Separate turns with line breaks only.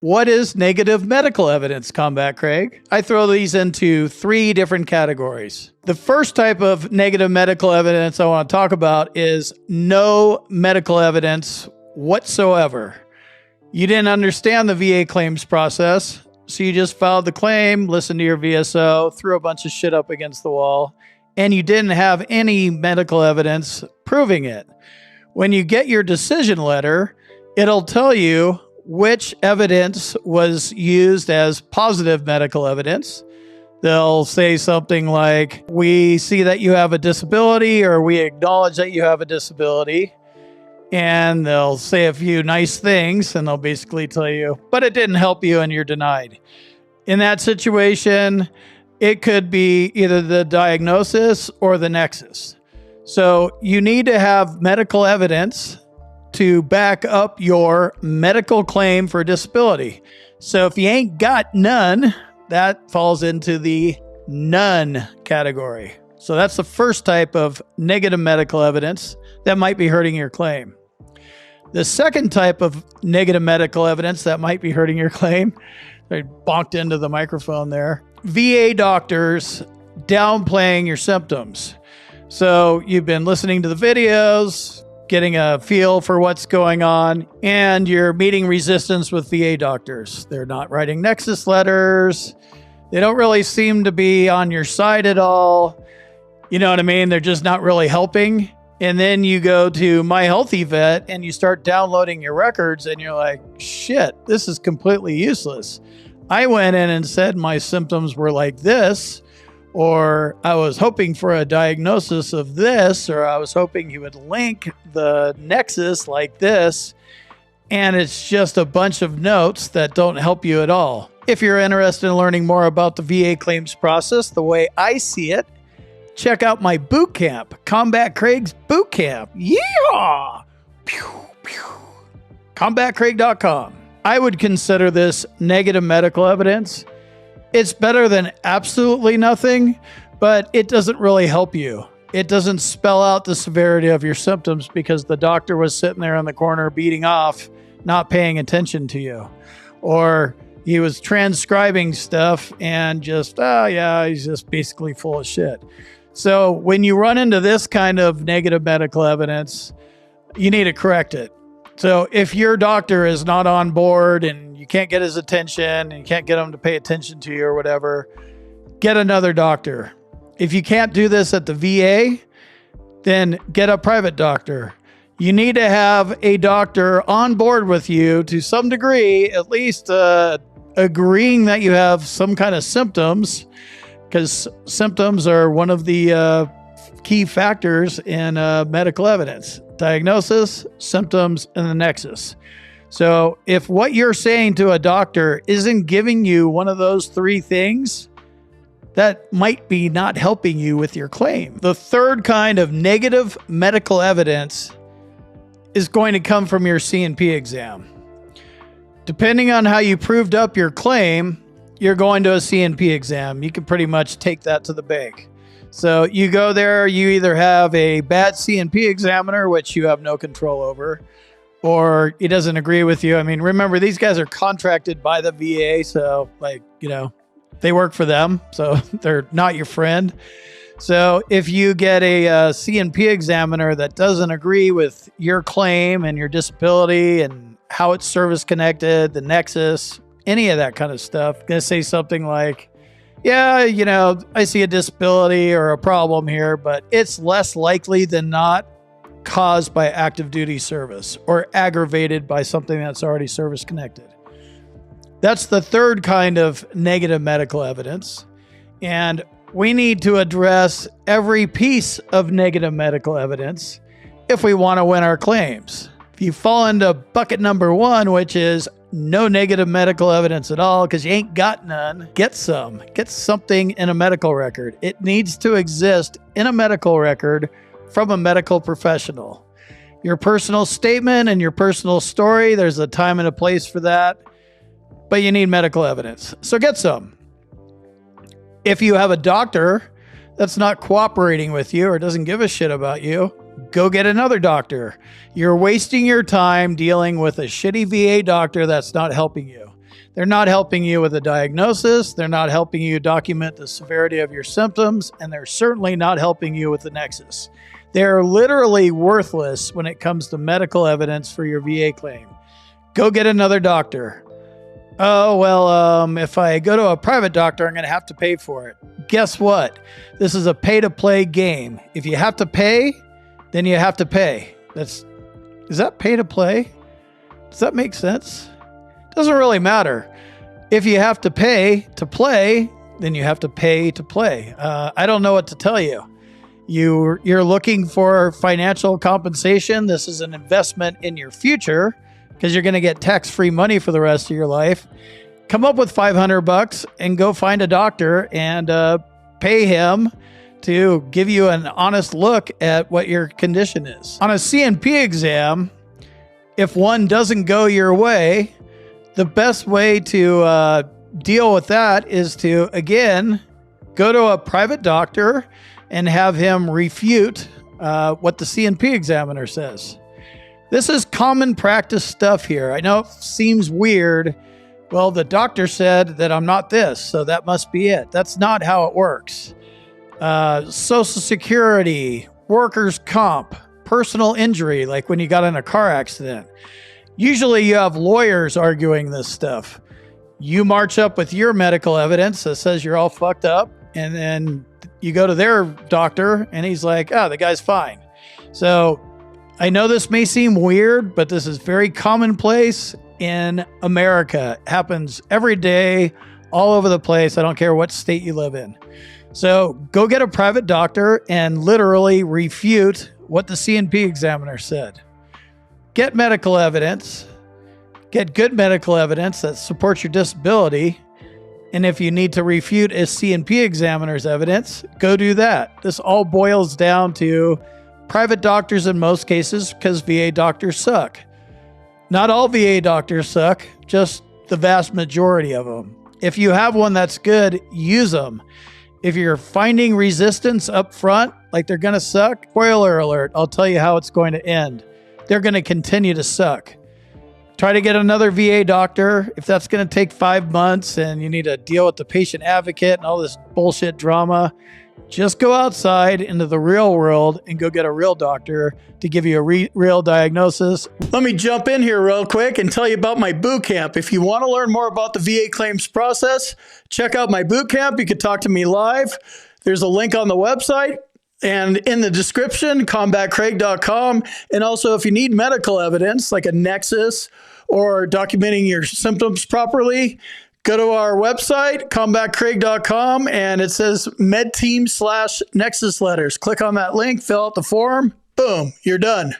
What is negative medical evidence, Combat Craig? I throw these into 3 different categories. The first type of negative medical evidence I want to talk about is no medical evidence whatsoever. You didn't understand the VA claims process, so you just filed the claim, listened to your VSO, threw a bunch of shit up against the wall, and you didn't have any medical evidence proving it. When you get your decision letter, it'll tell you which evidence was used as positive medical evidence. They'll say something like, we see that you have a disability, or we acknowledge that you have a disability. And they'll say a few nice things, and they'll basically tell you, but it didn't help you and you're denied. In that situation, it could be either the diagnosis or the nexus. So you need to have medical evidence to back up your medical claim for disability. So if you ain't got none, that falls into the none category. So that's the first type of negative medical evidence that might be hurting your claim. The second type of negative medical evidence that might be hurting your claim, I bonked into the microphone there, VA doctors downplaying your symptoms. So you've been listening to the videos, getting a feel for what's going on, and you're meeting resistance with VA doctors. They're not writing nexus letters. They don't really seem to be on your side at all. You know what I mean? They're just not really helping. And then you go to My Healthy Vet and you start downloading your records and you're like, shit, this is completely useless. I went in and said my symptoms were like this, or I was hoping for a diagnosis of this, or I was hoping you would link the nexus like this. And it's just a bunch of notes that don't help you at all. If you're interested in learning more about the VA claims process, the way I see it, check out my boot camp, Combat Craig's Boot Camp. Yeah! CombatCraig.com. I would consider this negative medical evidence. It's better than absolutely nothing, but it doesn't really help you. It doesn't spell out the severity of your symptoms because the doctor was sitting there in the corner beating off, not paying attention to you. Or he was transcribing stuff and just, oh yeah, he's just basically full of shit. So when you run into this kind of negative medical evidence, you need to correct it. So if your doctor is not on board and you can't get his attention and you can't get him to pay attention to you or whatever, get another doctor. If you can't do this at the VA, then get a private doctor. You need to have a doctor on board with you to some degree, at least agreeing that you have some kind of symptoms, because symptoms are one of the key factors in medical evidence. Diagnosis, symptoms, and the nexus. So if what you're saying to a doctor isn't giving you one of those 3 things, that might be not helping you with your claim. The third kind of negative medical evidence is going to come from your C&P exam. Depending on how you proved up your claim, you're going to a C&P exam. You can pretty much take that to the bank. So you go there, you either have a bad C&P examiner, which you have no control over, or he doesn't agree with you. I mean, remember, these guys are contracted by the VA, so they work for them, so they're not your friend. So if you get a C&P examiner that doesn't agree with your claim and your disability and how it's service connected, the nexus, any of that kind of stuff, going to say something like, yeah, I see a disability or a problem here, but it's less likely than not caused by active duty service or aggravated by something that's already service connected. That's the third kind of negative medical evidence. And we need to address every piece of negative medical evidence if we want to win our claims. If you fall into bucket number 1, which is no negative medical evidence at all because you ain't got none, get some. Get something in a medical record. It needs to exist in a medical record from a medical professional. Your personal statement and your personal story, there's a time and a place for that, but you need medical evidence. So get some. If you have a doctor that's not cooperating with you or doesn't give a shit about you, go get another doctor. You're wasting your time dealing with a shitty VA doctor that's not helping you. They're not helping you with a diagnosis. They're not helping you document the severity of your symptoms, and they're certainly not helping you with the nexus. They're literally worthless when it comes to medical evidence for your VA claim. Go get another doctor. Oh, well, if I go to a private doctor, I'm going to have to pay for it. Guess what? This is a pay-to-play game. If you have to pay, then you have to pay. Is that pay-to-play? Does that make sense? Doesn't really matter. If you have to pay to play, then you have to pay to play. I don't know what to tell you. You're looking for financial compensation. This is an investment in your future, because you're going to get tax-free money for the rest of your life. Come up with $500 and go find a doctor and pay him to give you an honest look at what your condition is. On a C&P exam, if one doesn't go your way, the best way to deal with that is to, again, go to a private doctor and have him refute what the C&P examiner says. This is common practice stuff here. I know it seems weird. Well, the doctor said that I'm not this, so that must be it. That's not how it works. Social Security, workers' comp, personal injury, like when you got in a car accident. Usually you have lawyers arguing this stuff. You march up with your medical evidence that says you're all fucked up, and then you go to their doctor, and he's like, oh, the guy's fine. So I know this may seem weird, but this is very commonplace in America. It happens every day, all over the place. I don't care what state you live in. So go get a private doctor and literally refute what the C&P examiner said. Get medical evidence. Get good medical evidence that supports your disability. And if you need to refute a C&P examiner's evidence, go do that. This all boils down to private doctors in most cases, because VA doctors suck. Not all VA doctors suck, just the vast majority of them. If you have one that's good, use them. If you're finding resistance up front, like they're going to suck, spoiler alert, I'll tell you how it's going to end. They're going to continue to suck. Try to get another VA doctor. If that's going to take 5 months and you need to deal with the patient advocate and all this bullshit drama, just go outside into the real world and go get a real doctor to give you a real diagnosis. Let me jump in here real quick and tell you about my boot camp. If you want to learn more about the VA claims process, check out my boot camp. You can talk to me live. There's a link on the website and in the description, combatcraig.com. And also, if you need medical evidence like a nexus or documenting your symptoms properly, go to our website, combatcraig.com, and it says medteam/nexus letters. Click on that link, fill out the form. Boom, you're done.